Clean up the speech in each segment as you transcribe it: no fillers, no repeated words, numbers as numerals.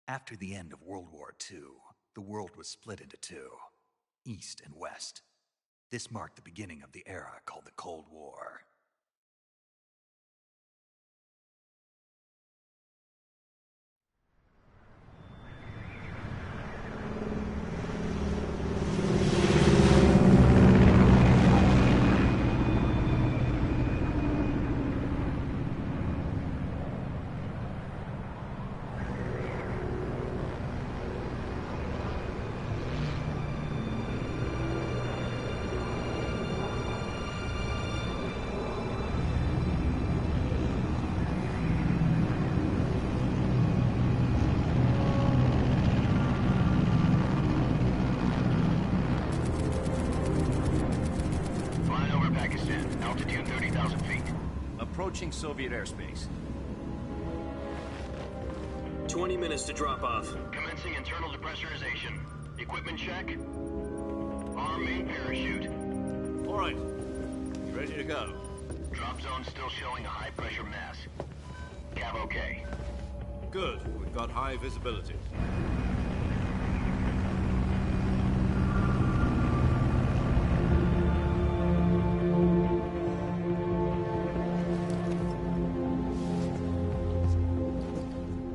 After the end of World War II, the world was split into two, East and West. This marked the beginning of the era called the Cold War. Altitude 30,000 feet. Approaching Soviet airspace. 20 minutes to drop off. Commencing internal depressurization. Equipment check. Arm main parachute. All right. Ready to go. Drop zone still showing a high pressure mass. Cav okay. Good. We've got high visibility.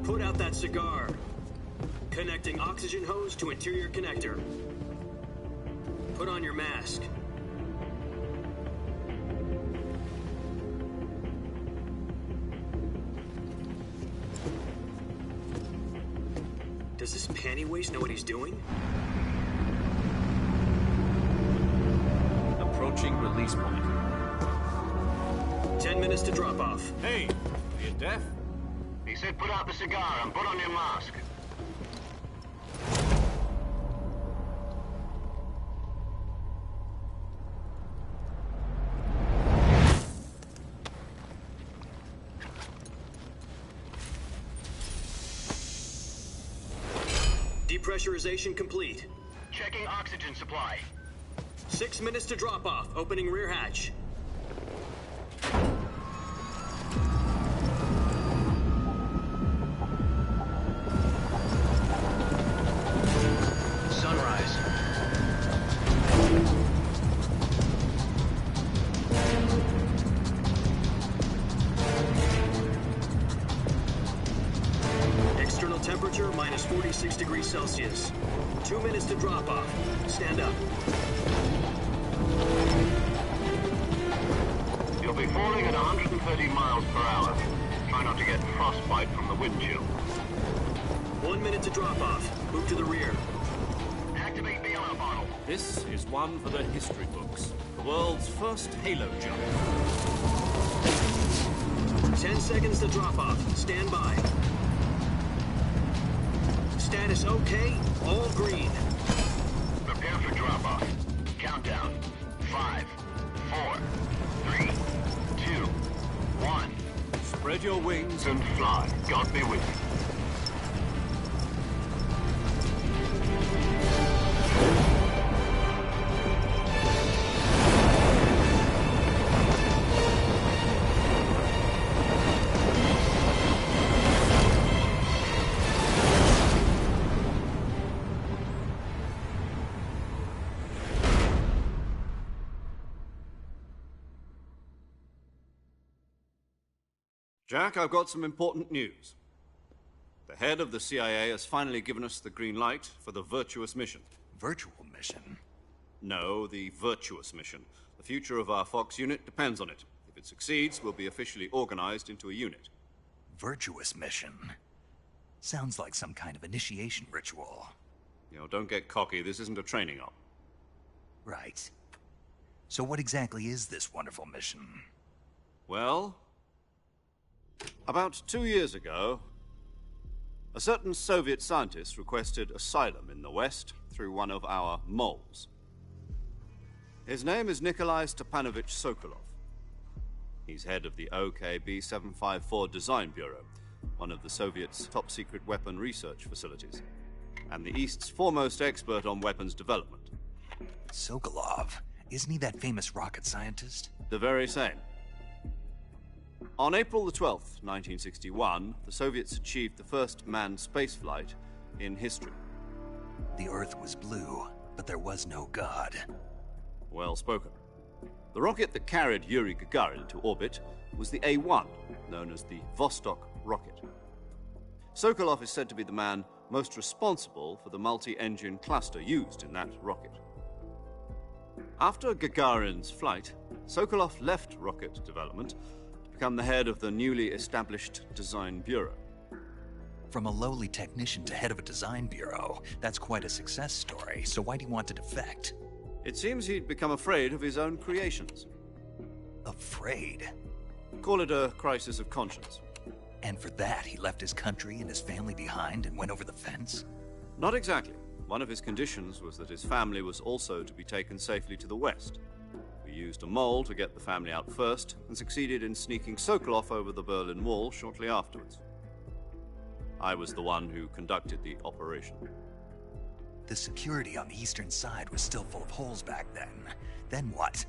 Put out that cigar. Connecting oxygen hose to interior connector. Put on your mask. Does this panty waste know what he's doing? Approaching release point. 10 minutes to drop off. Hey, are you deaf? He said put out the cigar and put on your mask. Depressurization complete. Checking oxygen supply. 6 minutes to drop off. Opening rear hatch. Sunrise. External temperature minus 46 degrees Celsius. 2 minutes to drop off. Stand up. You'll be falling at 130 miles per hour. Try not to get frostbite from the wind chill. 1 minute to drop off. Move to the rear. Activate bailout bottle. This is one for the history books. The world's first halo jump. 10 seconds to drop off. Stand by. Status okay. All green. Prepare for drop-off. Countdown. 5, 4, 3, 2, 1. Spread your wings And fly. God be with you. Jack, I've got some important news. The head of the CIA has finally given us the green light for the virtuous mission. Virtual mission? No, the virtuous mission. The future of our Fox unit depends on it. If it succeeds, we'll be officially organized into a unit. Virtuous mission? Sounds like some kind of initiation ritual. You know, don't get cocky. This isn't a training op. Right. So what exactly is this wonderful mission? Well, about 2 years ago, a certain Soviet scientist requested asylum in the West through one of our moles. His name is Nikolai Stepanovich Sokolov. He's head of the OKB 754 Design Bureau, one of the Soviets' top-secret weapon research facilities, and the East's foremost expert on weapons development. Sokolov? Isn't he that famous rocket scientist? The very same. On April the 12th, 1961, the Soviets achieved the first manned spaceflight in history. The Earth was blue, but there was no God. Well spoken. The rocket that carried Yuri Gagarin to orbit was the A-1, known as the Vostok rocket. Sokolov is said to be the man most responsible for the multi-engine cluster used in that rocket. After Gagarin's flight, Sokolov left rocket development to become the head of the newly established Design Bureau. From a lowly technician to head of a design bureau, that's quite a success story, so why'd he want to defect? It seems he'd become afraid of his own creations. Afraid? Call it a crisis of conscience. And for that, he left his country and his family behind and went over the fence? Not exactly. One of his conditions was that his family was also to be taken safely to the west. We used a mole to get the family out first and succeeded in sneaking Sokolov over the Berlin Wall shortly afterwards. I was the one who conducted the operation. The security on the eastern side was still full of holes back then. Then what?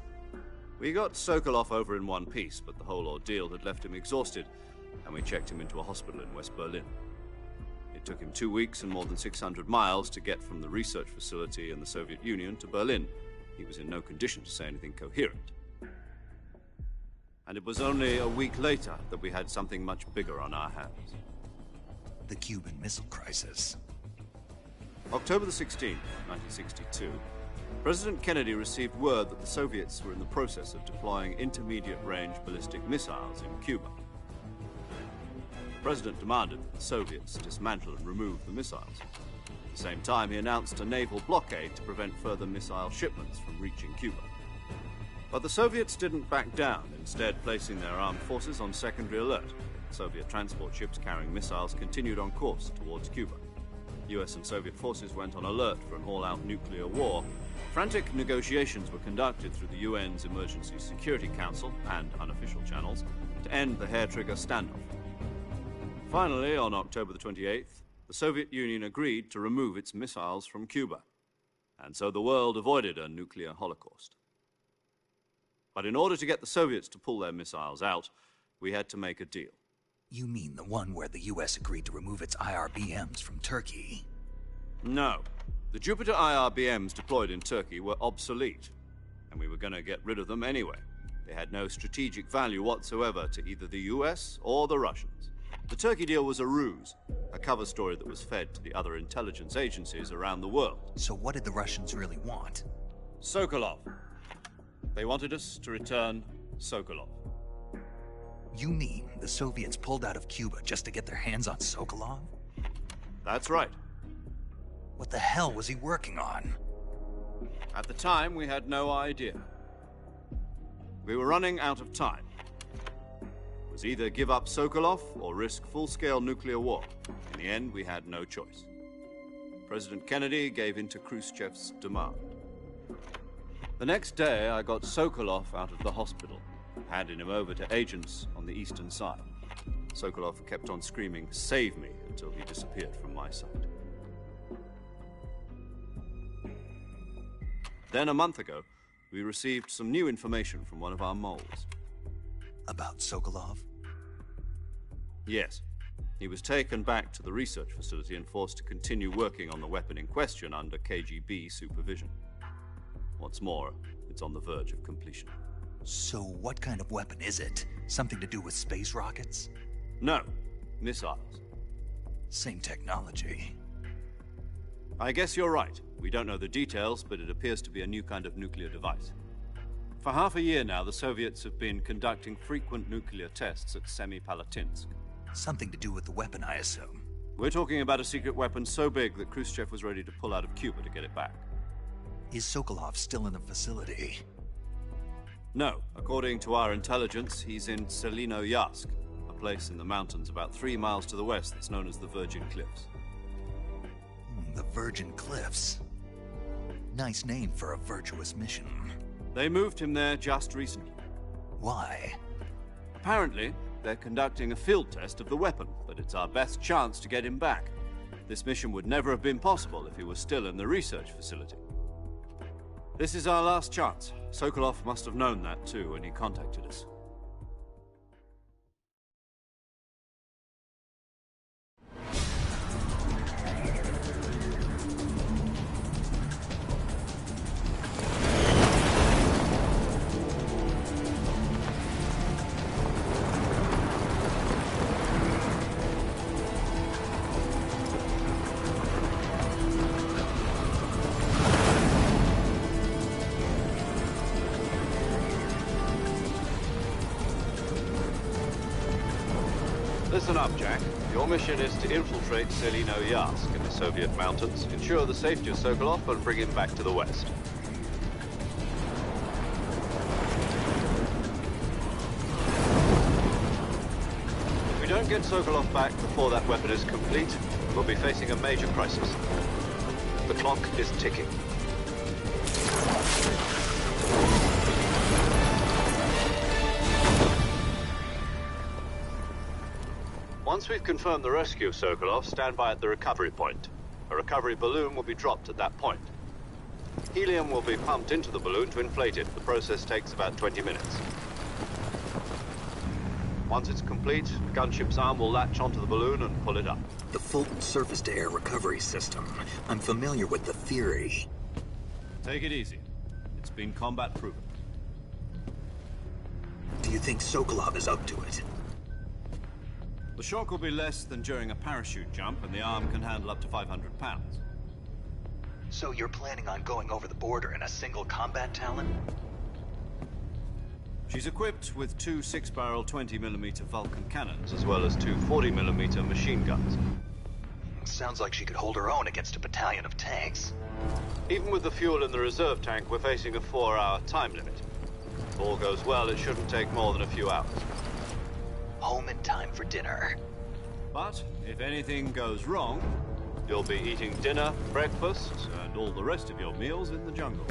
We got Sokolov over in one piece, but the whole ordeal had left him exhausted, and we checked him into a hospital in West Berlin. It took him 2 weeks and more than 600 miles to get from the research facility in the Soviet Union to Berlin. He was in no condition to say anything coherent. And it was only a week later that we had something much bigger on our hands. The Cuban Missile Crisis. October the 16th, 1962, President Kennedy received word that the Soviets were in the process of deploying intermediate-range ballistic missiles in Cuba. The President demanded that the Soviets dismantle and remove the missiles. At the same time, he announced a naval blockade to prevent further missile shipments from reaching Cuba. But the Soviets didn't back down, instead placing their armed forces on secondary alert. Soviet transport ships carrying missiles continued on course towards Cuba. US and Soviet forces went on alert for an all-out nuclear war. Frantic negotiations were conducted through the UN's Emergency Security Council and unofficial channels to end the hair-trigger standoff. Finally, on October the 28th, the Soviet Union agreed to remove its missiles from Cuba, and so the world avoided a nuclear holocaust. But in order to get the Soviets to pull their missiles out, we had to make a deal. You mean the one where the US agreed to remove its IRBMs from Turkey? No. The Jupiter IRBMs deployed in Turkey were obsolete, and we were going to get rid of them anyway. They had no strategic value whatsoever to either the US or the Russians. The Turkey deal was a ruse, a cover story that was fed to the other intelligence agencies around the world. So what did the Russians really want? Sokolov. They wanted us to return Sokolov. You mean the Soviets pulled out of Cuba just to get their hands on Sokolov? That's right. What the hell was he working on? At the time, we had no idea. We were running out of time. It was either give up Sokolov or risk full-scale nuclear war. In the end, we had no choice. President Kennedy gave in to Khrushchev's demand. The next day, I got Sokolov out of the hospital, handing him over to agents on the eastern side. Sokolov kept on screaming, "Save me," until he disappeared from my sight. Then, a month ago, we received some new information from one of our moles. About Sokolov? Yes. He was taken back to the research facility and forced to continue working on the weapon in question under KGB supervision. What's more, it's on the verge of completion. So what kind of weapon is it? Something to do with space rockets? No, missiles. Same technology. I guess you're right. We don't know the details, but it appears to be a new kind of nuclear device. For half a year now, the Soviets have been conducting frequent nuclear tests at Semipalatinsk. Something to do with the weapon, I assume. We're talking about a secret weapon so big that Khrushchev was ready to pull out of Cuba to get it back. Is Sokolov still in the facility? No. According to our intelligence, he's in Selino-Yarsk, a place in the mountains about 3 miles to the west that's known as the Virgin Cliffs. The Virgin Cliffs. Nice name for a virtuous mission. They moved him there just recently. Why? Apparently, they're conducting a field test of the weapon, but it's our best chance to get him back. This mission would never have been possible if he was still in the research facility. This is our last chance. Sokolov must have known that too when he contacted us. listen up, Jack. Your mission is to infiltrate Selino-Yarsk in the Soviet mountains, ensure the safety of Sokolov, and bring him back to the West. If we don't get Sokolov back before that weapon is complete, we'll be facing a major crisis. The clock is ticking. Once we've confirmed the rescue of Sokolov, stand by at the recovery point. A recovery balloon will be dropped at that point. Helium will be pumped into the balloon to inflate it. The process takes about 20 minutes. Once it's complete, the gunship's arm will latch onto the balloon and pull it up. The Fulton surface-to-air recovery system. I'm familiar with the theory. Take it easy. It's been combat proven. Do you think Sokolov is up to it? The shock will be less than during a parachute jump, and the arm can handle up to 500 pounds. So you're planning on going over the border in a single combat Talon? She's equipped with two 6-barrel 20mm Vulcan cannons, as well as two 40mm machine guns. Sounds like she could hold her own against a battalion of tanks. Even with the fuel in the reserve tank, we're facing a 4-hour time limit. If all goes well, it shouldn't take more than a few hours. Home in time for dinner. But if anything goes wrong, you'll be eating dinner, breakfast, and all the rest of your meals in the jungle.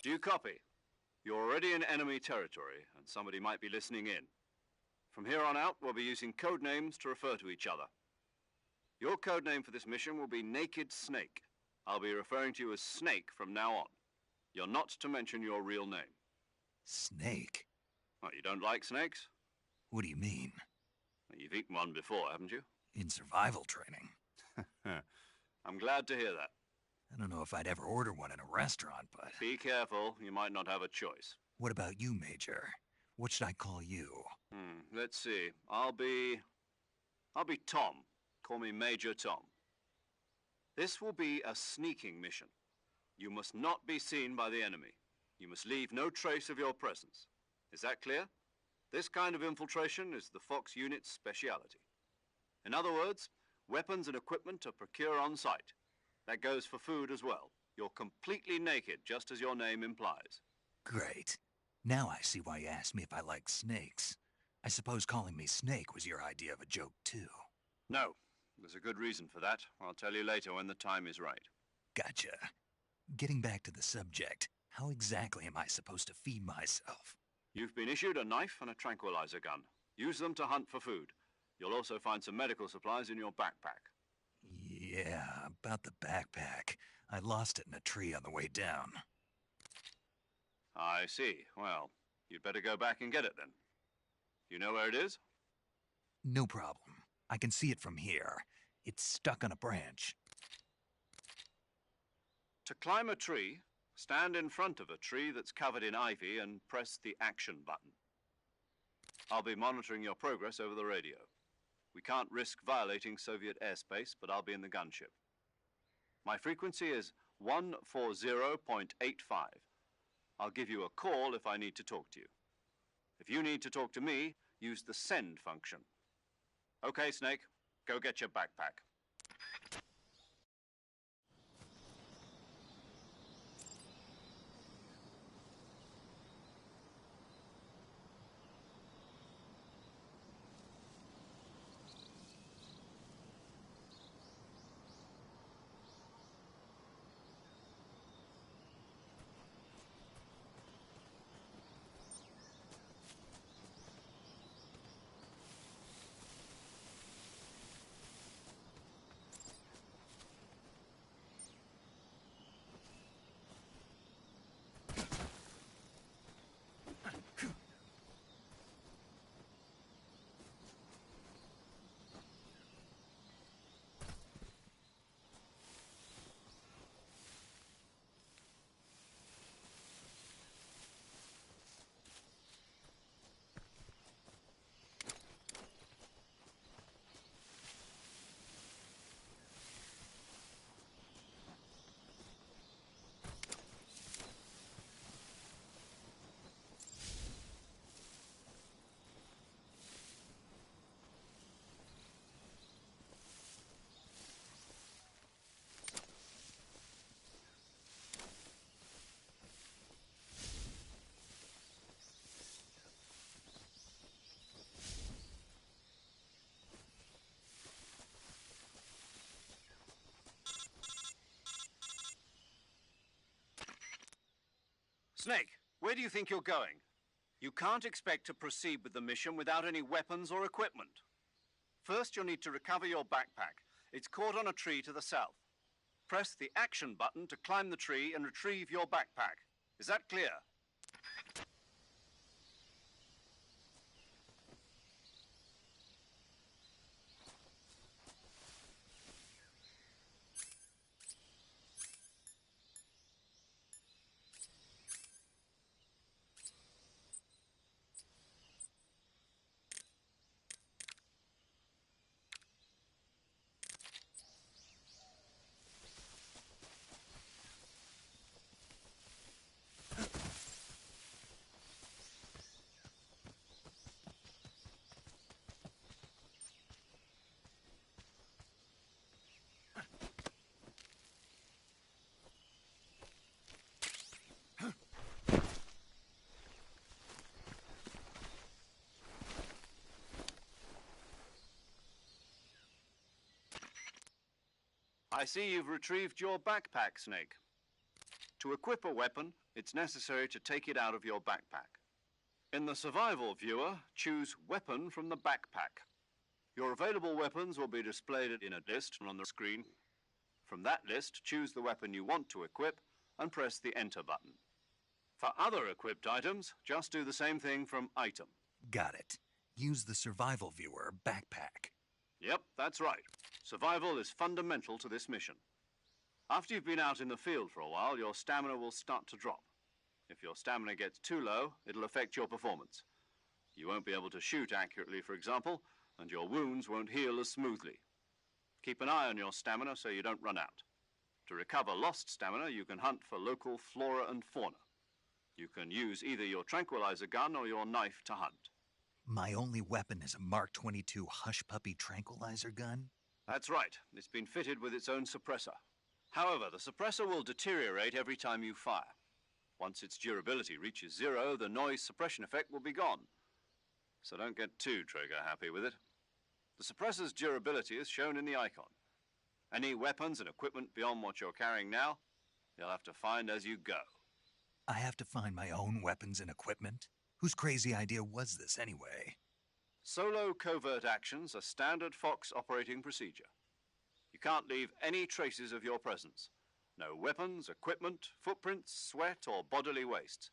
Do you copy? You're already in enemy territory, and somebody might be listening in. From here on out, we'll be using code names to refer to each other. Your code name for this mission will be Naked Snake. I'll be referring to you as Snake from now on. You're not to mention your real name. Snake? What, you don't like snakes? What do you mean? Well, you've eaten one before, haven't you? In survival training. I'm glad to hear that. I don't know if I'd ever order one in a restaurant, but... Be careful, you might not have a choice. What about you, Major? What should I call you? Let's see. I'll be Tom. Call me Major Tom. This will be a sneaking mission. You must not be seen by the enemy. You must leave no trace of your presence. Is that clear? This kind of infiltration is the Fox unit's speciality. In other words, weapons and equipment are procured on site. That goes for food as well. You're completely naked, just as your name implies. Great. Now I see why you asked me if I like snakes. I suppose calling me Snake was your idea of a joke, too. No. There's a good reason for that. I'll tell you later when the time is right. Gotcha. Getting back to the subject, how exactly am I supposed to feed myself? You've been issued a knife and a tranquilizer gun. Use them to hunt for food. You'll also find some medical supplies in your backpack. Yeah, about the backpack. I lost it in a tree on the way down. I see. Well, you'd better go back and get it then. You know where it is? No problem. I can see it from here. It's stuck on a branch. To climb a tree, stand in front of a tree that's covered in ivy and press the action button. I'll be monitoring your progress over the radio. We can't risk violating Soviet airspace, but I'll be in the gunship. My frequency is 140.85. I'll give you a call if I need to talk to you. If you need to talk to me, use the send function. Okay, Snake, go get your backpack. Snake, where do you think you're going? You can't expect to proceed with the mission without any weapons or equipment. First, you'll need to recover your backpack. It's caught on a tree to the south. Press the action button to climb the tree and retrieve your backpack. Is that clear? I see you've retrieved your backpack, Snake. To equip a weapon, it's necessary to take it out of your backpack. In the survival viewer, choose Weapon from the backpack. Your available weapons will be displayed in a list on the screen. From that list, choose the weapon you want to equip and press the Enter button. For other equipped items, just do the same thing from Item. Got it. Use the survival viewer backpack. Yep, that's right. Survival is fundamental to this mission. After you've been out in the field for a while, your stamina will start to drop. If your stamina gets too low, it'll affect your performance. You won't be able to shoot accurately, for example, and your wounds won't heal as smoothly. Keep an eye on your stamina so you don't run out. To recover lost stamina, you can hunt for local flora and fauna. You can use either your tranquilizer gun or your knife to hunt. My only weapon is a Mark 22 Hush Puppy tranquilizer gun? That's right. It's been fitted with its own suppressor. However, the suppressor will deteriorate every time you fire. Once its durability reaches 0, the noise suppression effect will be gone. So don't get too trigger-happy with it. The suppressor's durability is shown in the icon. Any weapons and equipment beyond what you're carrying now, you'll have to find as you go. I have to find my own weapons and equipment? Whose crazy idea was this, anyway? Solo covert actions are standard Fox operating procedure. You can't leave any traces of your presence. No weapons, equipment, footprints, sweat, or bodily waste.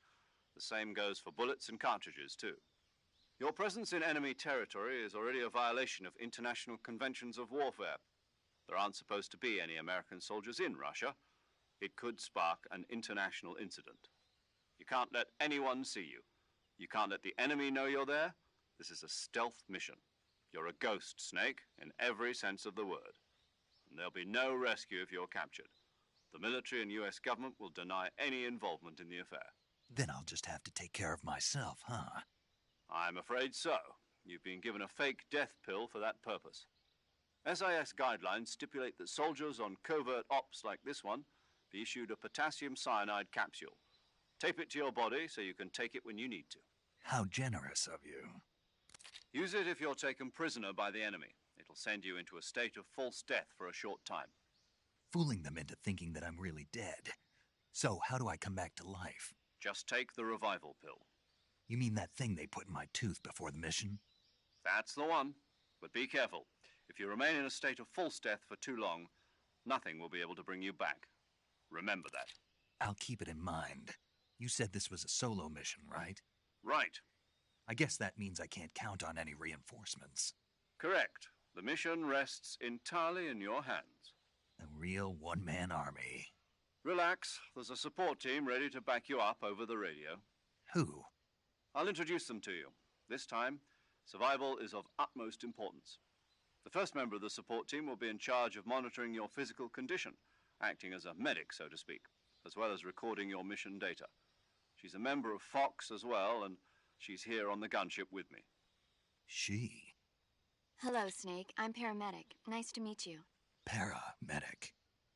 The same goes for bullets and cartridges, too. Your presence in enemy territory is already a violation of international conventions of warfare. There aren't supposed to be any American soldiers in Russia. It could spark an international incident. You can't let anyone see you. You can't let the enemy know you're there. This is a stealth mission. You're a ghost, Snake, in every sense of the word. And there'll be no rescue if you're captured. The military and US government will deny any involvement in the affair. Then I'll just have to take care of myself, huh? I'm afraid so. You've been given a fake death pill for that purpose. SIS guidelines stipulate that soldiers on covert ops like this one be issued a potassium cyanide capsule. Tape it to your body so you can take it when you need to. How generous of you. Use it if you're taken prisoner by the enemy. It'll send you into a state of false death for a short time. Fooling them into thinking that I'm really dead. So how do I come back to life? Just take the revival pill. You mean that thing they put in my tooth before the mission? That's the one. But be careful. If you remain in a state of false death for too long, nothing will be able to bring you back. Remember that. I'll keep it in mind. You said this was a solo mission, right? Right. I guess that means I can't count on any reinforcements. Correct. The mission rests entirely in your hands. A real one-man army. Relax. There's a support team ready to back you up over the radio. Who? I'll introduce them to you. This time, survival is of utmost importance. The first member of the support team will be in charge of monitoring your physical condition, acting as a medic, so to speak, as well as recording your mission data. She's a member of Fox as well, and she's here on the gunship with me. She? Hello, Snake. I'm paramedic. Nice to meet you. Paramedic.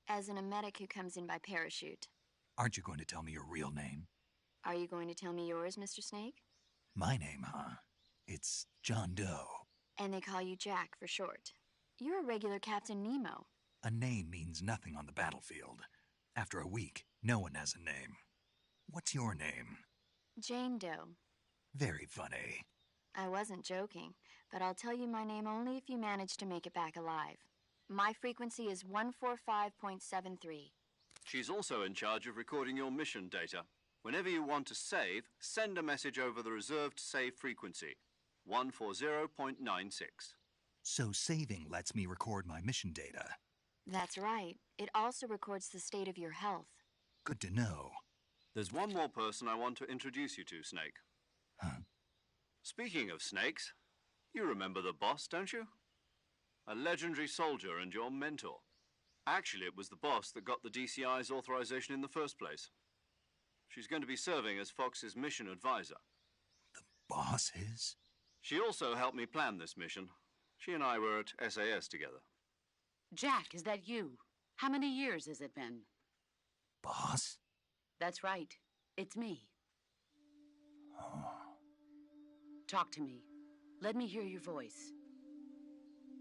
As in a medic who comes in by parachute. Aren't you going to tell me your real name? Are you going to tell me yours, Mr. Snake? My name, huh? It's John Doe. And they call you Jack for short. You're a regular Captain Nemo. A name means nothing on the battlefield. After a week, no one has a name. What's your name? Jane Doe. Very funny. I wasn't joking, but I'll tell you my name only if you manage to make it back alive. My frequency is 145.73. She's also in charge of recording your mission data. Whenever you want to save, send a message over the reserved save frequency, 140.96. So saving lets me record my mission data. That's right. It also records the state of your health. Good to know. There's one more person I want to introduce you to, Snake. Huh? Speaking of snakes, you remember the boss, don't you? A legendary soldier and your mentor. Actually, it was the boss that got the DCI's authorization in the first place. She's going to be serving as Fox's mission advisor. The boss is? She also helped me plan this mission. She and I were at SAS together. Jack, is that you? How many years has it been? Boss? That's right. It's me. Oh. Talk to me. Let me hear your voice.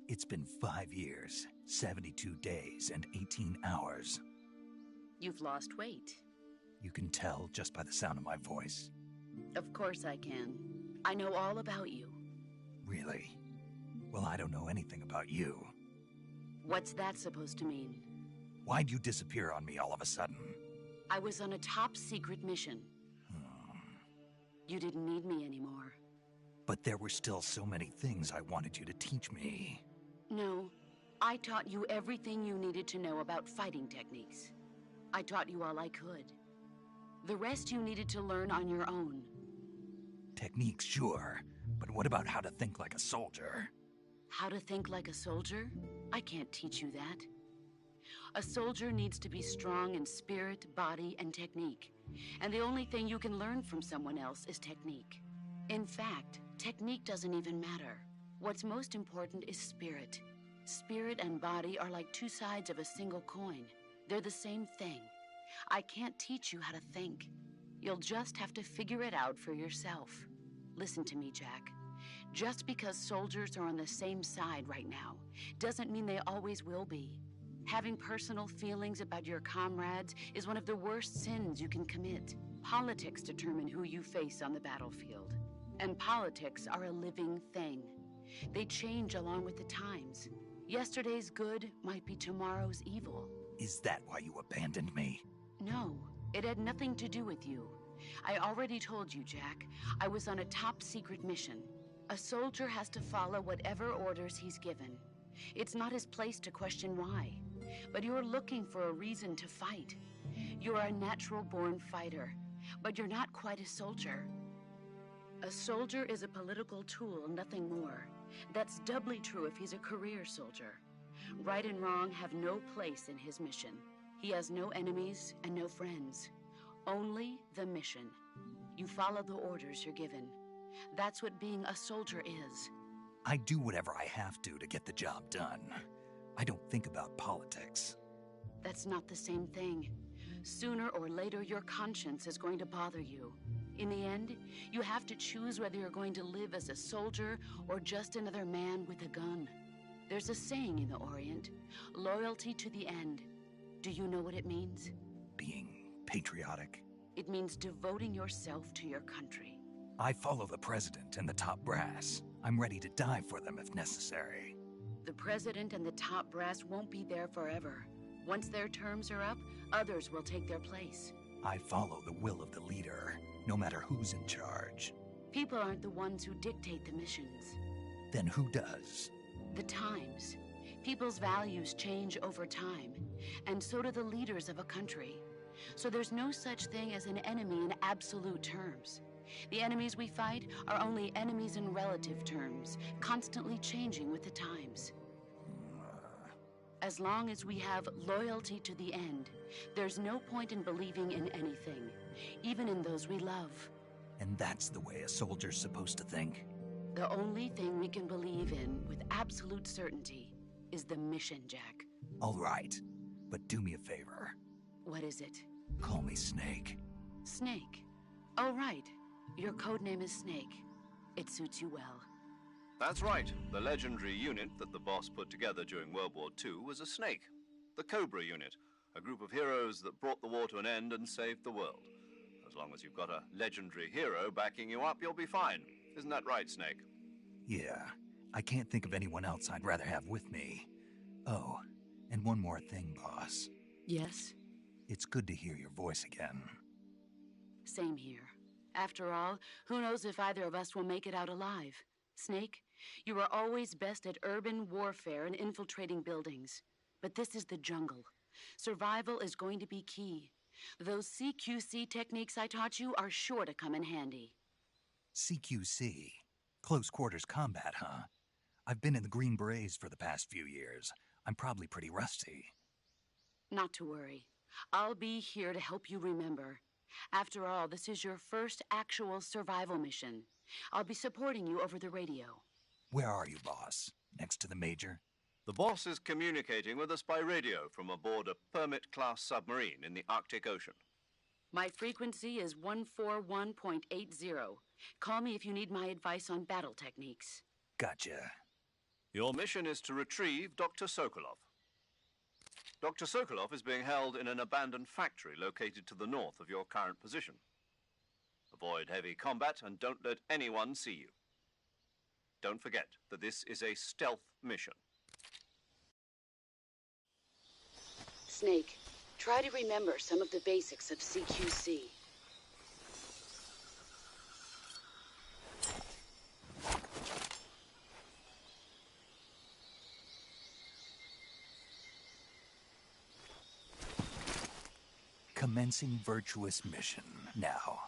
It's been 5 years, 72 days, and 18 hours. You've lost weight. You can tell just by the sound of my voice. Of course I can. I know all about you. Really? Well, I don't know anything about you. What's that supposed to mean? Why'd you disappear on me all of a sudden? I was on a top-secret mission. You didn't need me anymore. But there were still so many things I wanted you to teach me. No, I taught you everything you needed to know about fighting techniques. I taught you all I could. The rest you needed to learn on your own. Techniques, sure. But what about how to think like a soldier? How to think like a soldier? I can't teach you that. A soldier needs to be strong in spirit, body, and technique. And the only thing you can learn from someone else is technique. In fact, technique doesn't even matter. What's most important is spirit. Spirit and body are like two sides of a single coin. They're the same thing. I can't teach you how to think. You'll just have to figure it out for yourself. Listen to me, Jack. Just because soldiers are on the same side right now doesn't mean they always will be. Having personal feelings about your comrades is one of the worst sins you can commit. Politics determine who you face on the battlefield. And politics are a living thing. They change along with the times. Yesterday's good might be tomorrow's evil. Is that why you abandoned me? No, it had nothing to do with you. I already told you, Jack. I was on a top-secret mission. A soldier has to follow whatever orders he's given. It's not his place to question why. But you're looking for a reason to fight. You're a natural-born fighter, but you're not quite a soldier. A soldier is a political tool, nothing more. That's doubly true if he's a career soldier. Right and wrong have no place in his mission. He has no enemies and no friends. Only the mission. You follow the orders you're given. That's what being a soldier is. I do whatever I have to get the job done. I don't think about politics. That's not the same thing. Sooner or later, your conscience is going to bother you. In the end, you have to choose whether you're going to live as a soldier or just another man with a gun. There's a saying in the Orient, loyalty to the end. Do you know what it means? Being patriotic. It means devoting yourself to your country. I follow the president and the top brass. I'm ready to die for them if necessary. The president and the top brass won't be there forever. Once their terms are up, others will take their place. I follow the will of the leader, no matter who's in charge. People aren't the ones who dictate the missions. Then who does? The times. People's values change over time, and so do the leaders of a country. So there's no such thing as an enemy in absolute terms. The enemies we fight are only enemies in relative terms, constantly changing with the times. As long as we have loyalty to the end, there's no point in believing in anything, even in those we love. And that's the way a soldier's supposed to think? The only thing we can believe in with absolute certainty is the mission, Jack. All right, but do me a favor. What is it? Call me Snake. Snake? Oh, right. Your code name is Snake. It suits you well. That's right. The legendary unit that the boss put together during World War II was a snake. The Cobra unit, a group of heroes that brought the war to an end and saved the world. As long as you've got a legendary hero backing you up, you'll be fine. Isn't that right, Snake? Yeah. I can't think of anyone else I'd rather have with me. Oh, and one more thing, boss. Yes? It's good to hear your voice again. Same here. After all, who knows if either of us will make it out alive? Snake, you are always best at urban warfare and infiltrating buildings. But this is the jungle. Survival is going to be key. Those CQC techniques I taught you are sure to come in handy. CQC? Close quarters combat, huh? I've been in the Green Berets for the past few years. I'm probably pretty rusty. Not to worry. I'll be here to help you remember. After all, this is your first actual survival mission. I'll be supporting you over the radio. Where are you, boss? Next to the Major? The boss is communicating with us by radio from aboard a Permit-class submarine in the Arctic Ocean. My frequency is 141.80. Call me if you need my advice on battle techniques. Gotcha. Your mission is to retrieve Dr. Sokolov. Dr. Sokolov is being held in an abandoned factory located to the north of your current position. Avoid heavy combat and don't let anyone see you. Don't forget that this is a stealth mission. Snake, try to remember some of the basics of CQC. Commencing virtuous mission now.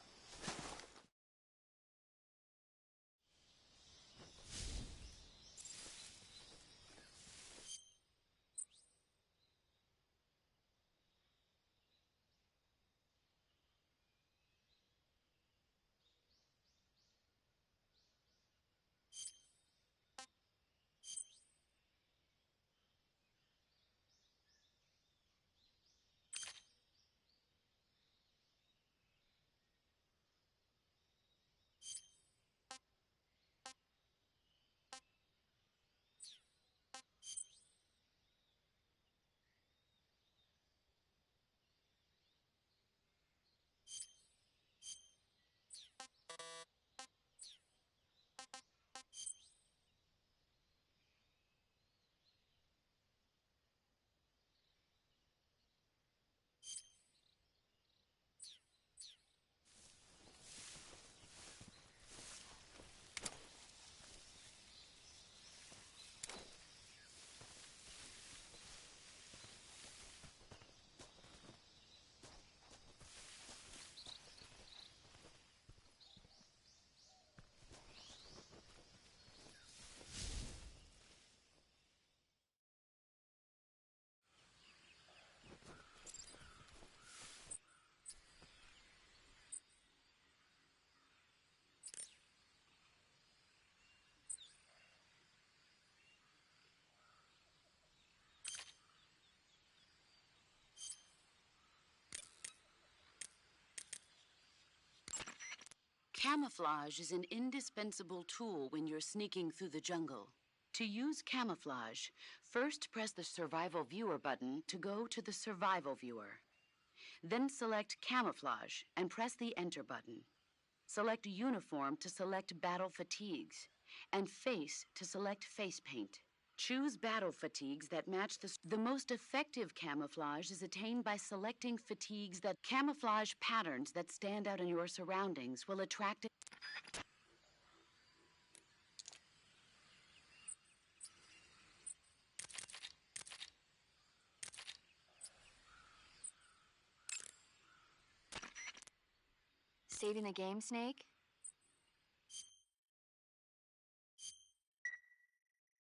Camouflage is an indispensable tool when you're sneaking through the jungle. To use camouflage, first press the Survival Viewer button to go to the Survival Viewer. Then select Camouflage and press the Enter button. Select Uniform to select Battle Fatigues, and Face to select Face Paint. Choose battle fatigues that match the most effective camouflage is attained by selecting fatigues that camouflage patterns that stand out in your surroundings will attract it. Saving the game, Snake?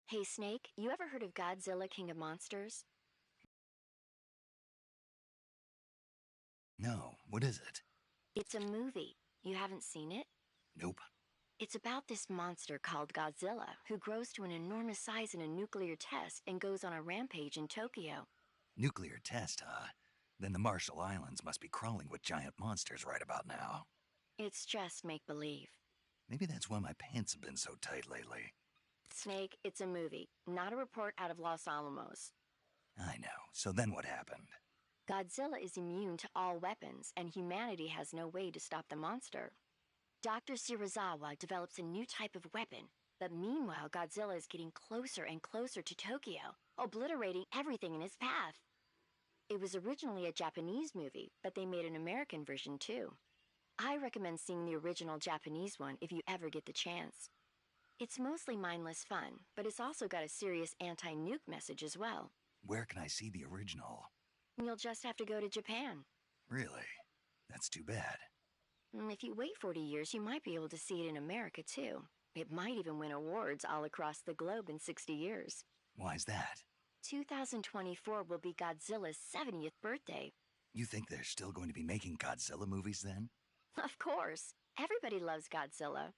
Hey, Snake, you ever heard of Godzilla, King of Monsters? No, what is it? It's a movie. You haven't seen it? Nope. It's about this monster called Godzilla, who grows to an enormous size in a nuclear test and goes on a rampage in Tokyo. Nuclear test, huh? Then the Marshall Islands must be crawling with giant monsters right about now. It's just make-believe. Maybe that's why my pants have been so tight lately. Snake, it's a movie, not a report out of Los Alamos. I know. So then what happened? Godzilla is immune to all weapons, and humanity has no way to stop the monster. Dr. Shirazawa develops a new type of weapon, but meanwhile Godzilla is getting closer and closer to Tokyo, obliterating everything in his path. It was originally a Japanese movie, but they made an American version too. I recommend seeing the original Japanese one if you ever get the chance. It's mostly mindless fun, but it's also got a serious anti-nuke message as well. Where can I see the original? You'll just have to go to Japan. Really? That's too bad. If you wait 40 years, you might be able to see it in America too. It might even win awards all across the globe in 60 years. Why's that? 2024 will be Godzilla's 70th birthday. You think they're still going to be making Godzilla movies then? Of course. Everybody loves Godzilla.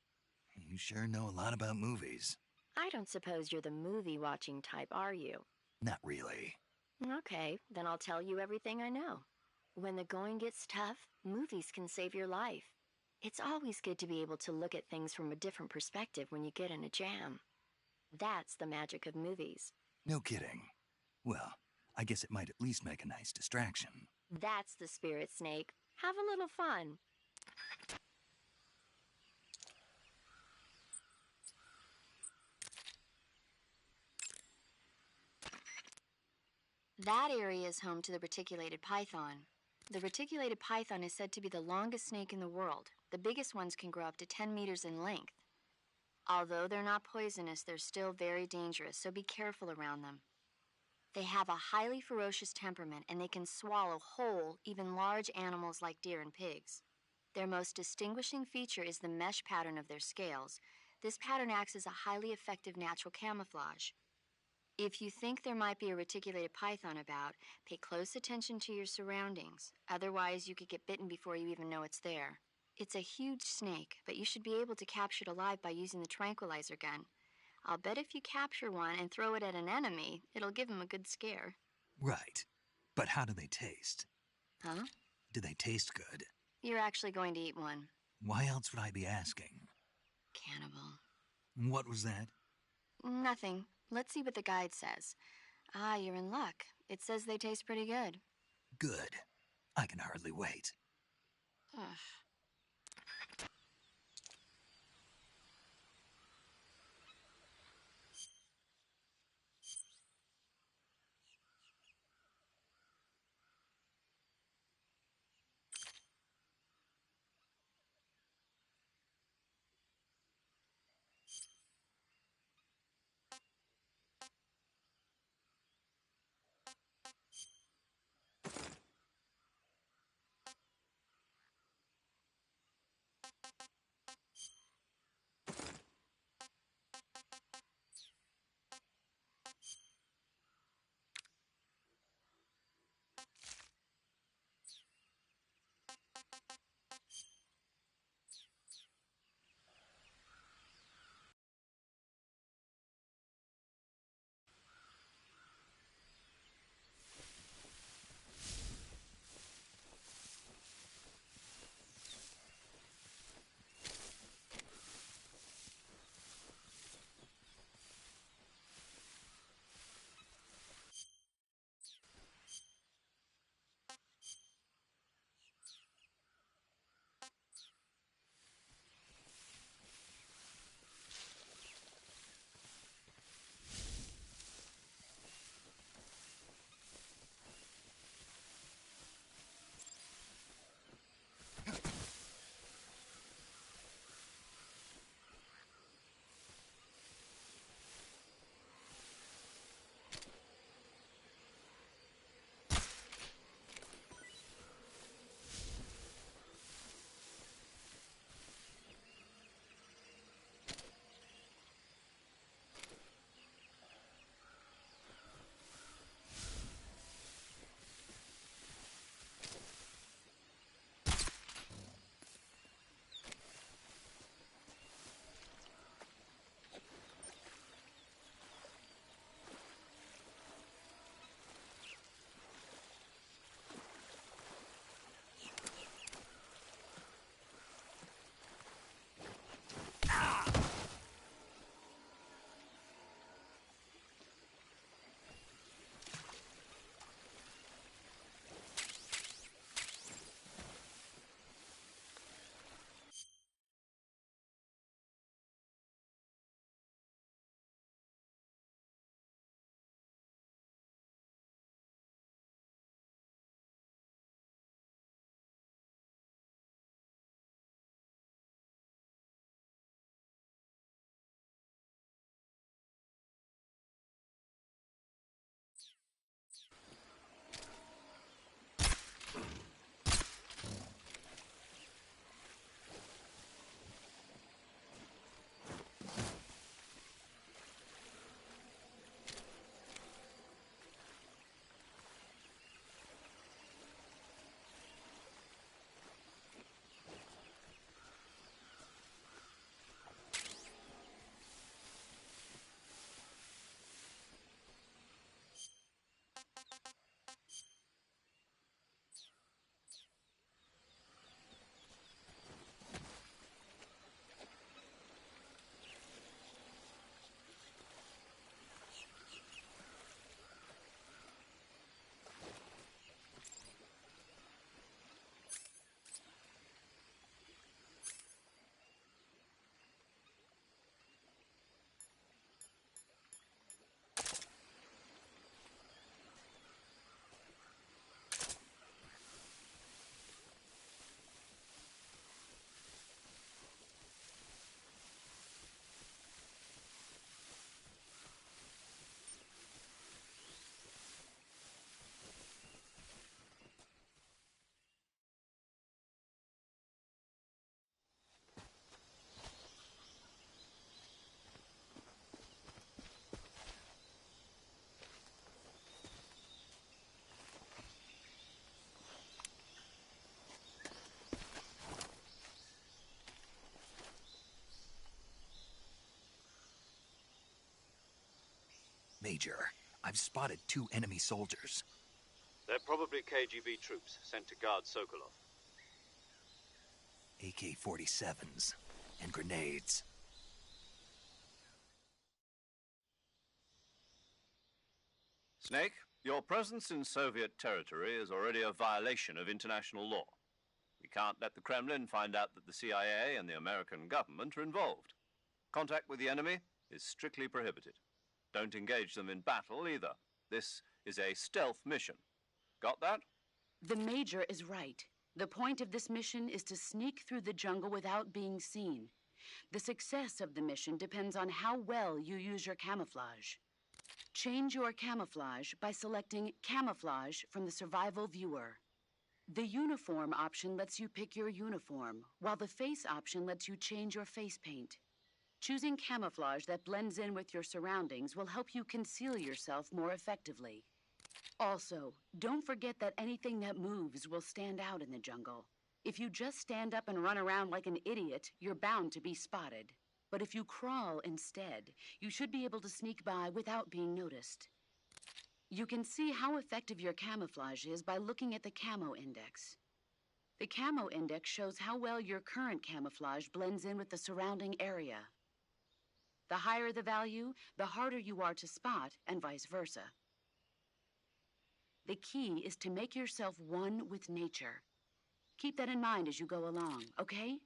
You sure know a lot about movies. I don't suppose you're the movie-watching type, are you? Not really. Okay, then I'll tell you everything I know. When the going gets tough, movies can save your life. It's always good to be able to look at things from a different perspective when you get in a jam. That's the magic of movies. No kidding. Well, I guess it might at least make a nice distraction. That's the spirit, Snake. Have a little fun. That area is home to the reticulated python. The reticulated python is said to be the longest snake in the world. The biggest ones can grow up to 10 meters in length. Although they're not poisonous, they're still very dangerous, so be careful around them. They have a highly ferocious temperament, and they can swallow whole, even large animals like deer and pigs. Their most distinguishing feature is the mesh pattern of their scales. This pattern acts as a highly effective natural camouflage. If you think there might be a reticulated python about, pay close attention to your surroundings. Otherwise, you could get bitten before you even know it's there. It's a huge snake, but you should be able to capture it alive by using the tranquilizer gun. I'll bet if you capture one and throw it at an enemy, it'll give him a good scare. Right. But how do they taste? Huh? Do they taste good? You're actually going to eat one. Why else would I be asking? Cannibal. What was that? Nothing. Let's see what the guide says. Ah, you're in luck. It says they taste pretty good. Good. I can hardly wait. Ugh. Major, I've spotted 2 enemy soldiers. They're probably KGB troops sent to guard Sokolov. AK-47s and grenades. Snake, your presence in Soviet territory is already a violation of international law. We can't let the Kremlin find out that the CIA and the American government are involved. Contact with the enemy is strictly prohibited. Don't engage them in battle either. This is a stealth mission. Got that? The Major is right. The point of this mission is to sneak through the jungle without being seen. The success of the mission depends on how well you use your camouflage. Change your camouflage by selecting Camouflage from the Survival Viewer. The Uniform option lets you pick your uniform, while the Face option lets you change your face paint. Choosing camouflage that blends in with your surroundings will help you conceal yourself more effectively. Also, don't forget that anything that moves will stand out in the jungle. If you just stand up and run around like an idiot, you're bound to be spotted. But if you crawl instead, you should be able to sneak by without being noticed. You can see how effective your camouflage is by looking at the Camo Index. The Camo Index shows how well your current camouflage blends in with the surrounding area. The higher the value, the harder you are to spot, and vice versa. The key is to make yourself one with nature. Keep that in mind as you go along, okay?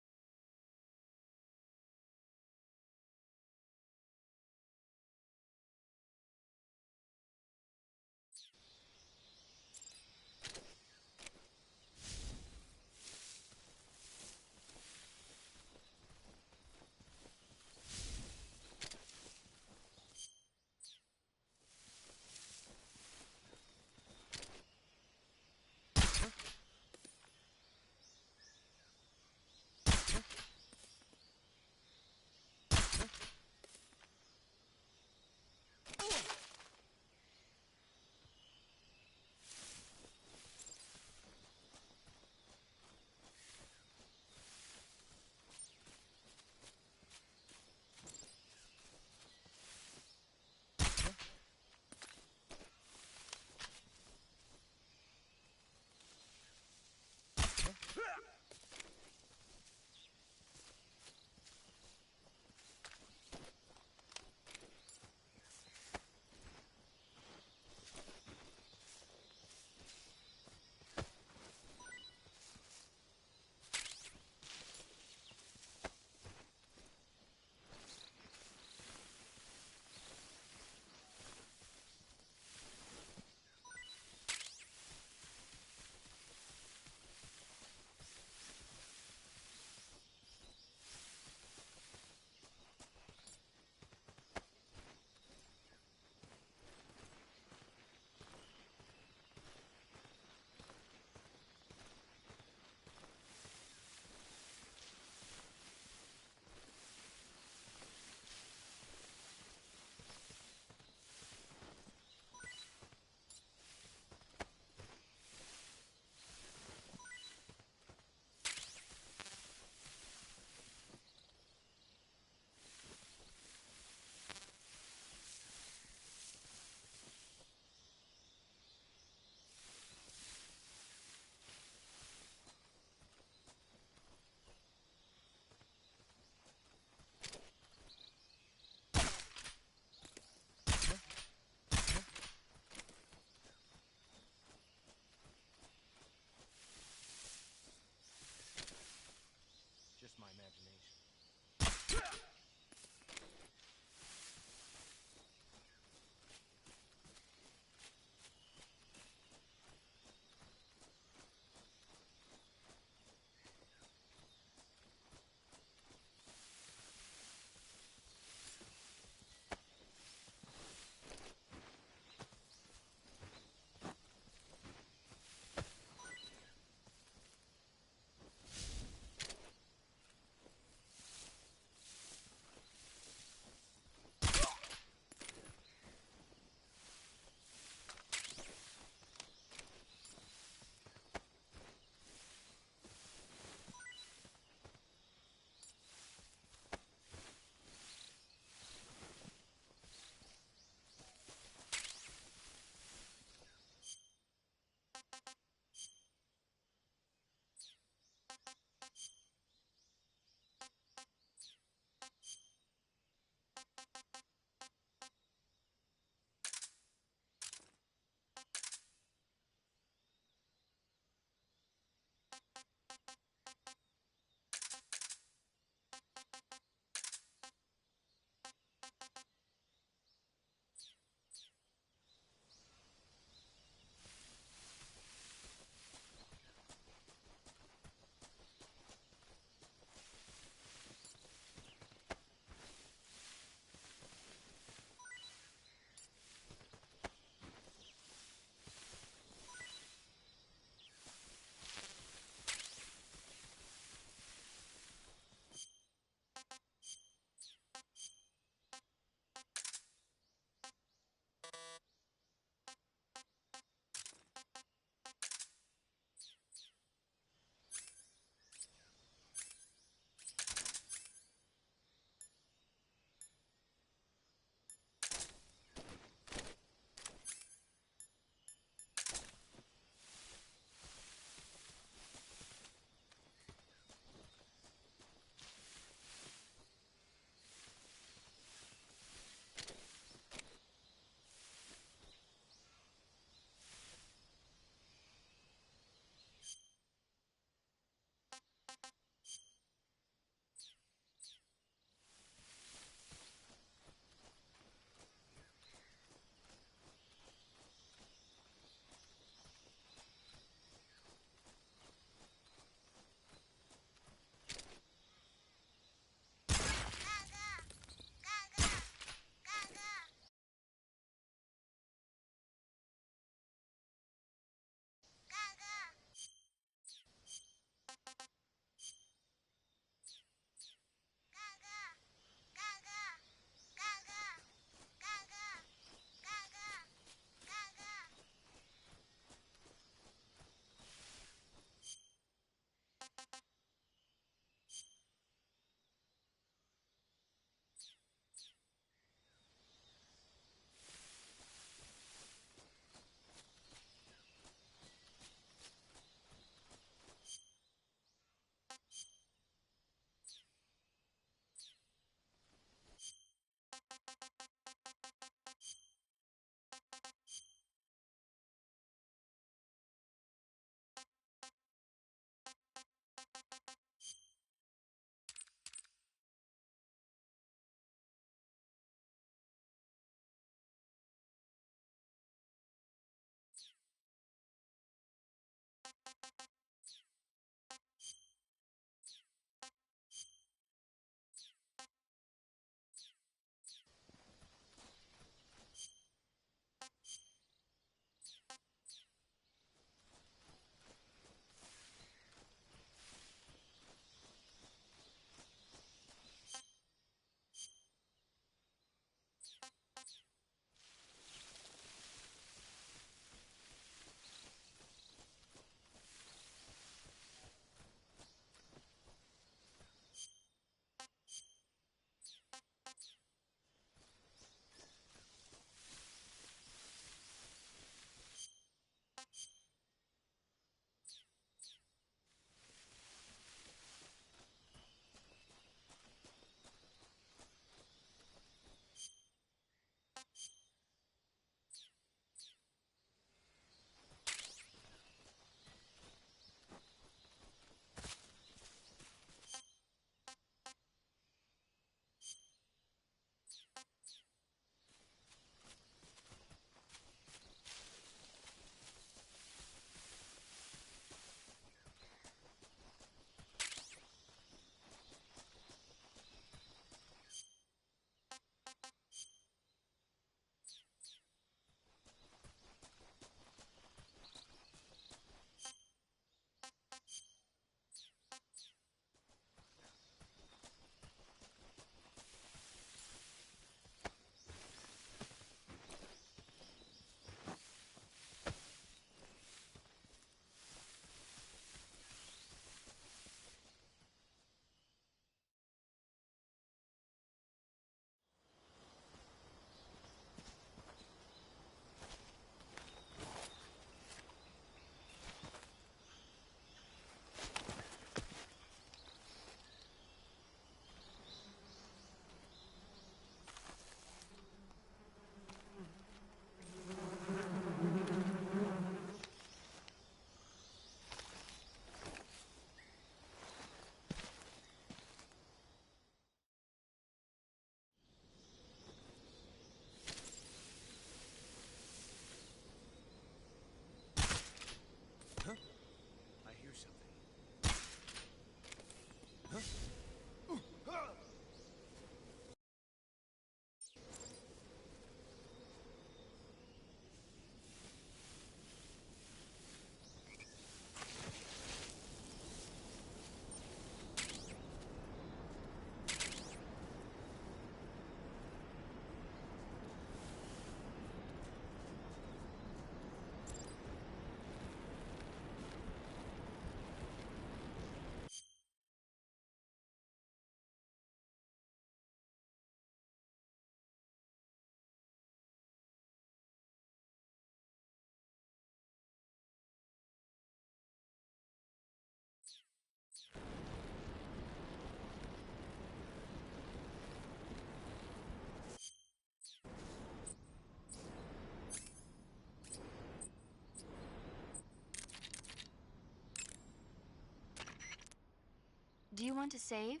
Do you want to save?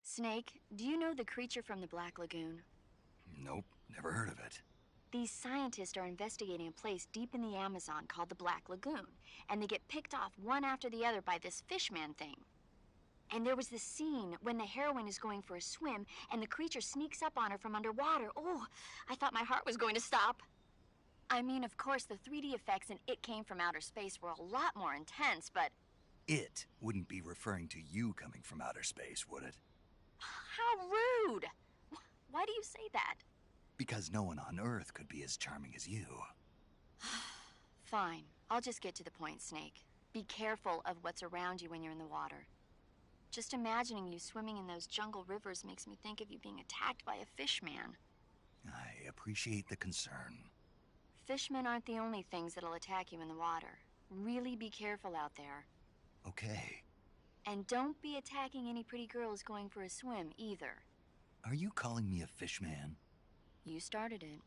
Snake, do you know the creature from the Black Lagoon? Nope, never heard of it. These scientists are investigating a place deep in the Amazon called the Black Lagoon, and they get picked off one after the other by this fishman thing. And there was this scene when the heroine is going for a swim, and the creature sneaks up on her from underwater. Oh, I thought my heart was going to stop. I mean, of course, the 3D effects in It Came from Outer Space were a lot more intense, but... It wouldn't be referring to you coming from outer space, would it? How rude! Why do you say that? Because no one on Earth could be as charming as you. Fine. I'll just get to the point, Snake. Be careful of what's around you when you're in the water. Just imagining you swimming in those jungle rivers makes me think of you being attacked by a fish man. I appreciate the concern. Fishmen aren't the only things that'll attack you in the water. Really be careful out there. Okay. And don't be attacking any pretty girls going for a swim, either. Are you calling me a fish man? You started it.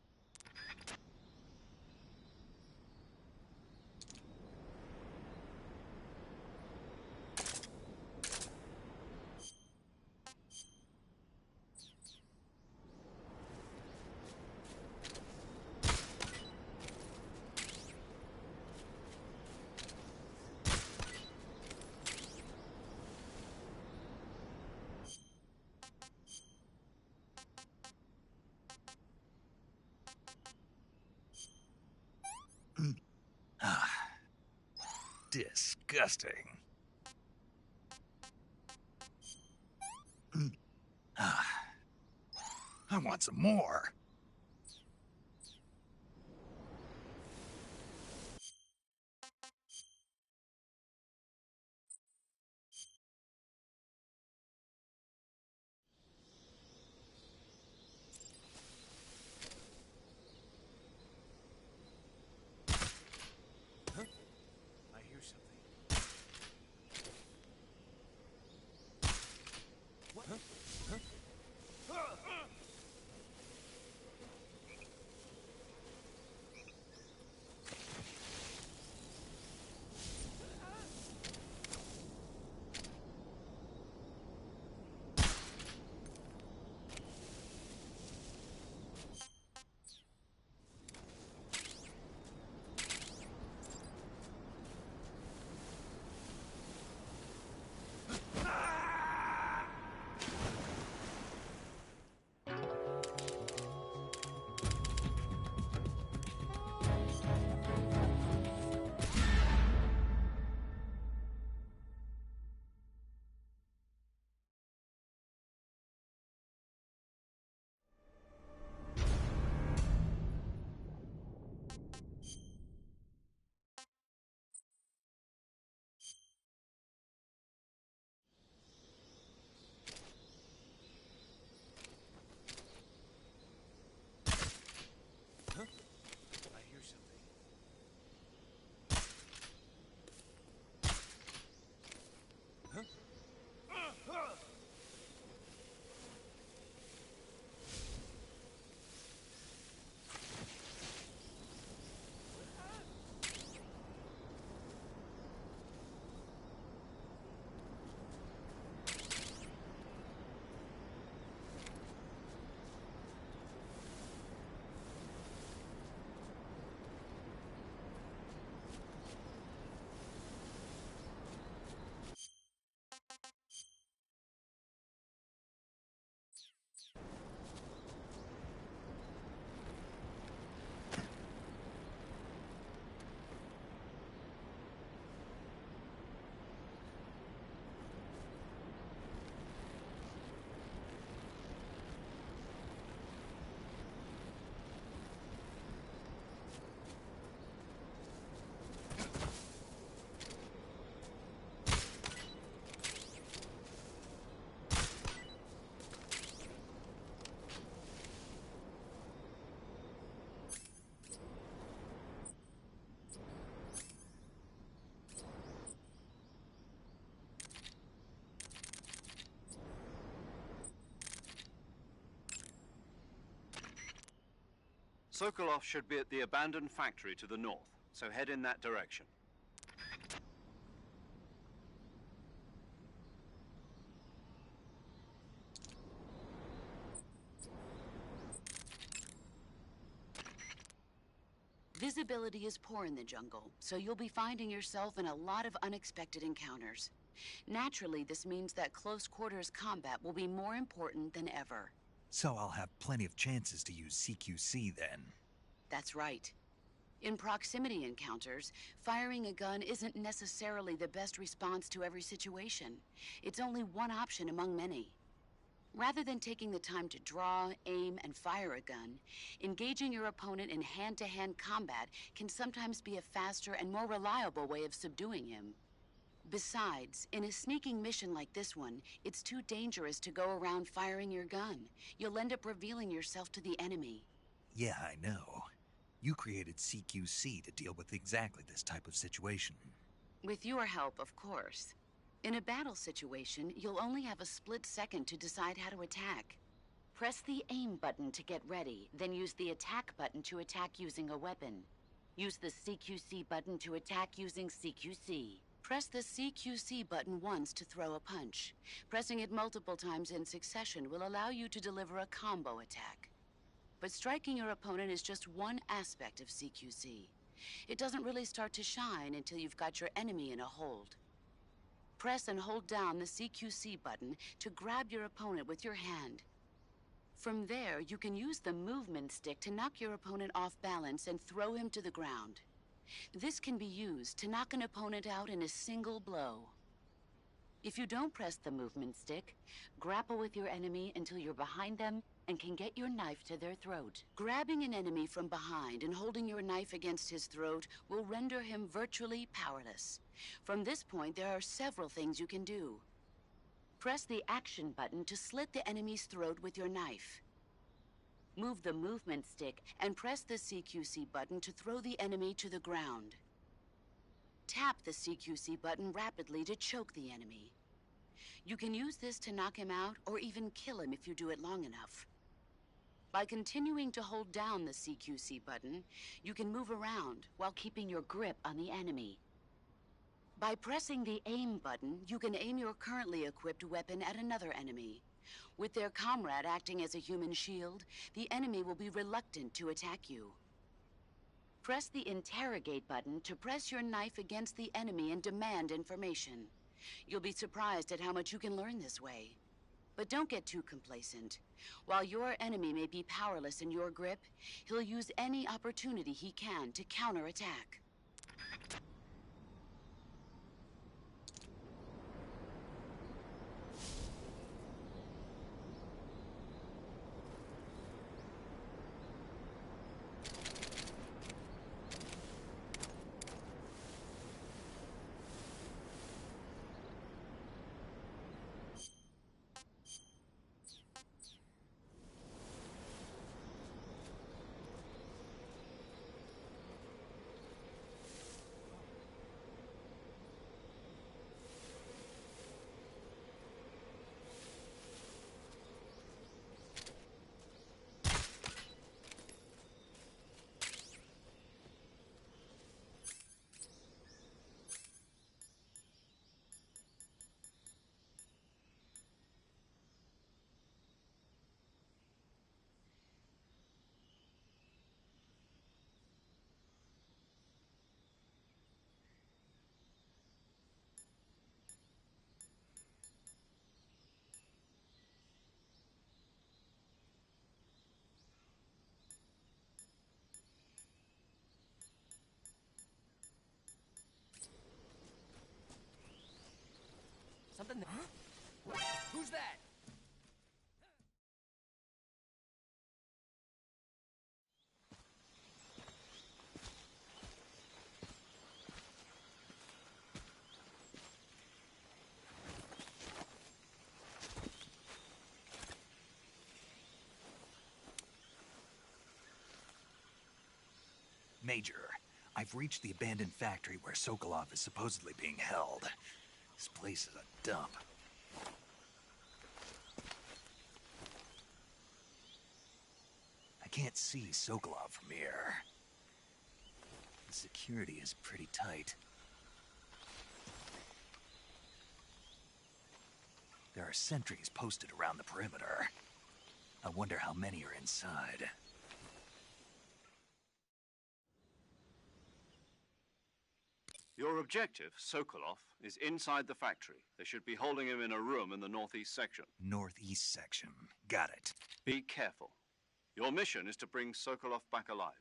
Disgusting. I want some more. I hear something. What? Huh? I hear something. Sokolov should be at the abandoned factory to the north, so head in that direction. Visibility is poor in the jungle, so you'll be finding yourself in a lot of unexpected encounters. Naturally, this means that close quarters combat will be more important than ever. So I'll have plenty of chances to use CQC then. That's right. In proximity encounters, firing a gun isn't necessarily the best response to every situation. It's only one option among many. Rather than taking the time to draw, aim, and fire a gun, engaging your opponent in hand-to-hand combat can sometimes be a faster and more reliable way of subduing him. Besides, in a sneaking mission like this one, it's too dangerous to go around firing your gun. You'll end up revealing yourself to the enemy. Yeah, I know. You created CQC to deal with exactly this type of situation. With your help, of course. In a battle situation, you'll only have a split second to decide how to attack. Press the aim button to get ready, then use the attack button to attack using a weapon. Use the CQC button to attack using CQC. Press the CQC button once to throw a punch. Pressing it multiple times in succession will allow you to deliver a combo attack. But striking your opponent is just one aspect of CQC. It doesn't really start to shine until you've got your enemy in a hold. Press and hold down the CQC button to grab your opponent with your hand. From there, you can use the movement stick to knock your opponent off balance and throw him to the ground. This can be used to knock an opponent out in a single blow. If you don't press the movement stick, grapple with your enemy until you're behind them and can get your knife to their throat. Grabbing an enemy from behind and holding your knife against his throat will render him virtually powerless. From this point, there are several things you can do. Press the action button to slit the enemy's throat with your knife. Move the movement stick and press the CQC button to throw the enemy to the ground. Tap the CQC button rapidly to choke the enemy. You can use this to knock him out or even kill him if you do it long enough. By continuing to hold down the CQC button, you can move around while keeping your grip on the enemy. By pressing the aim button, you can aim your currently equipped weapon at another enemy. With their comrade acting as a human shield, the enemy will be reluctant to attack you. Press the interrogate button to press your knife against the enemy and demand information. You'll be surprised at how much you can learn this way. But don't get too complacent. While your enemy may be powerless in your grip, he'll use any opportunity he can to counterattack. Something there. Huh? Who's that? Major, I've reached the abandoned factory where Sokolov is supposedly being held. This place is a dump. I can't see Sokolov from here. The security is pretty tight. There are sentries posted around the perimeter. I wonder how many are inside. Your objective, Sokolov, is inside the factory. They should be holding him in a room in the northeast section. Northeast section. Got it. Be careful. Your mission is to bring Sokolov back alive.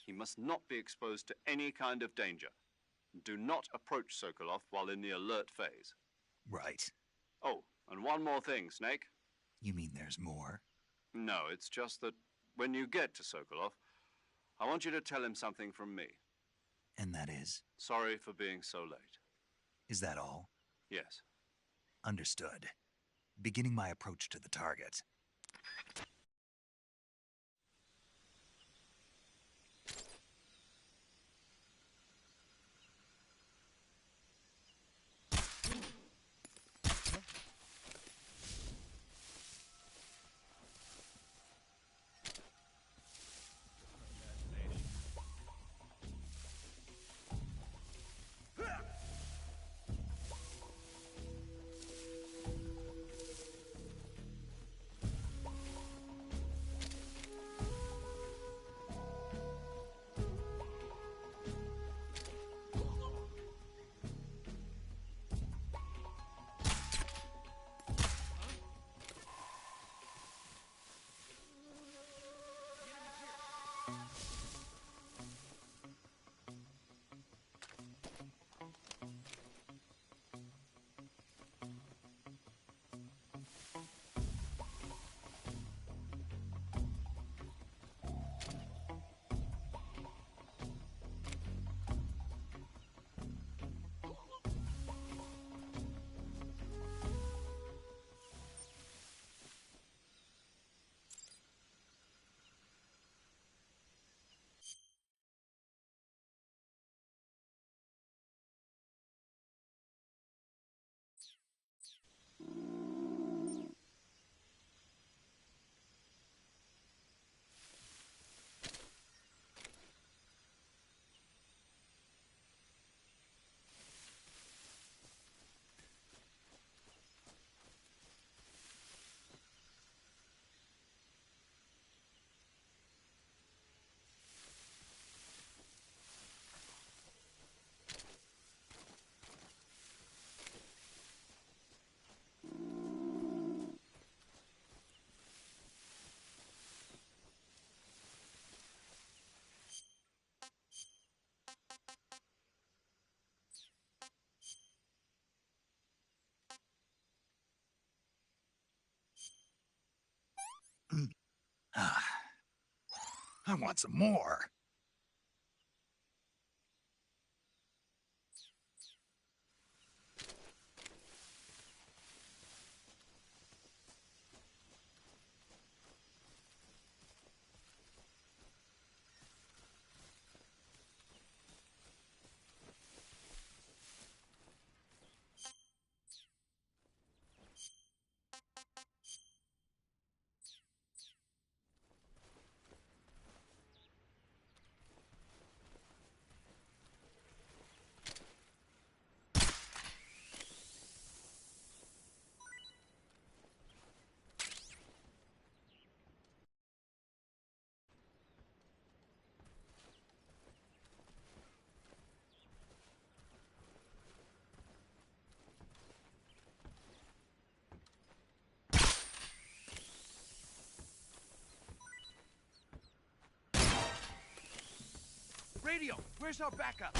He must not be exposed to any kind of danger. Do not approach Sokolov while in the alert phase. Right. Oh, and one more thing, Snake. You mean there's more? No, it's just that when you get to Sokolov, I want you to tell him something from me. And that is? Sorry for being so late. Is that all? Yes. Understood. Beginning my approach to the target. I want some more. Radio, where's our backup?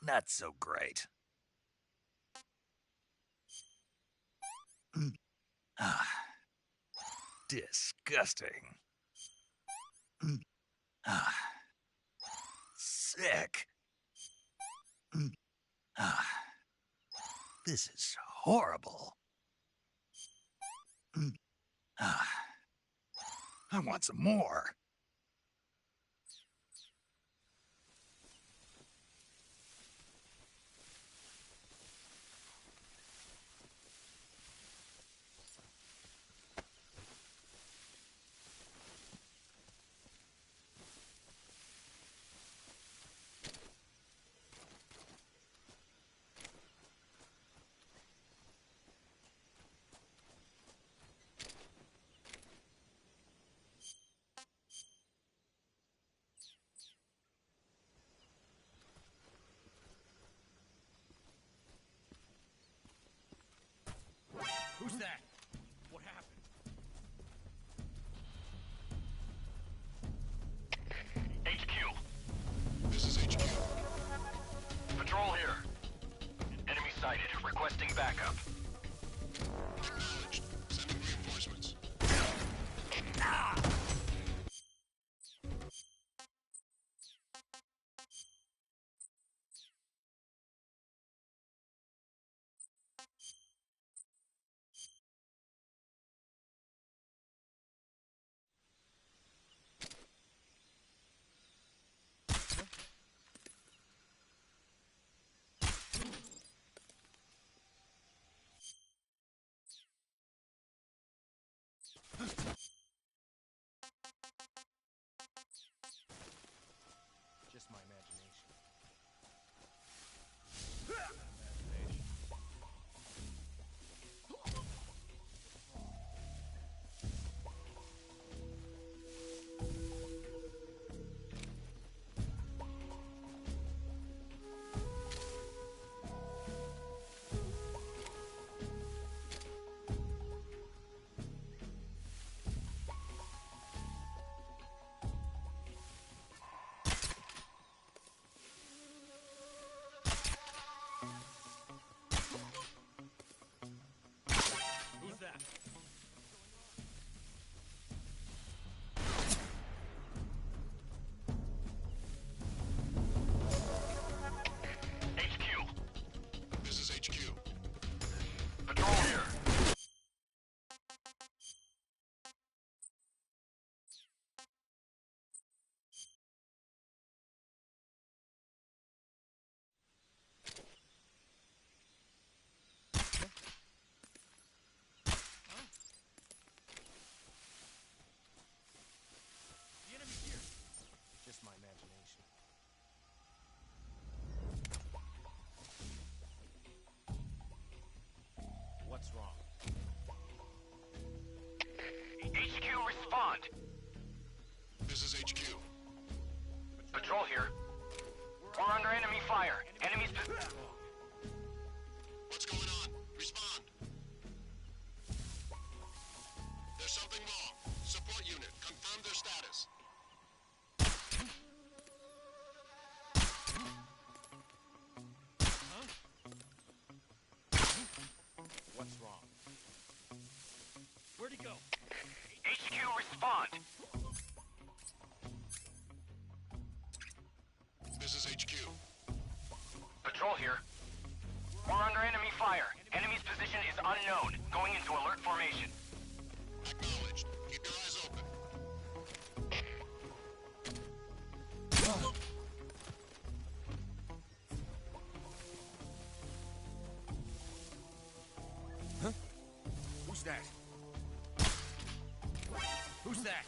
not so great. Ah, disgusting. Ah, sick. Ah, this is horrible. Ah, I want some more. Who's that? What happened? HQ. This is HQ. Patrol here. Enemy sighted. Requesting backup. Acknowledged. Sending reinforcements. Just my imagination. Who's that? HQ. This is HQ. Patrol here. The enemy's here. Just my imagination. What's wrong? HQ, respond. This is HQ. Patrol here. We're under enemy fire. Enemies... What's going on? Respond. There's something wrong. Support unit, confirm their status. What's wrong? Where'd he go? HQ, respond. This is HQ. Patrol here. We're under enemy fire. Enemy's position is unknown. Going into alert formation. Acknowledged. Keep your eyes open. Who's that? Who's that?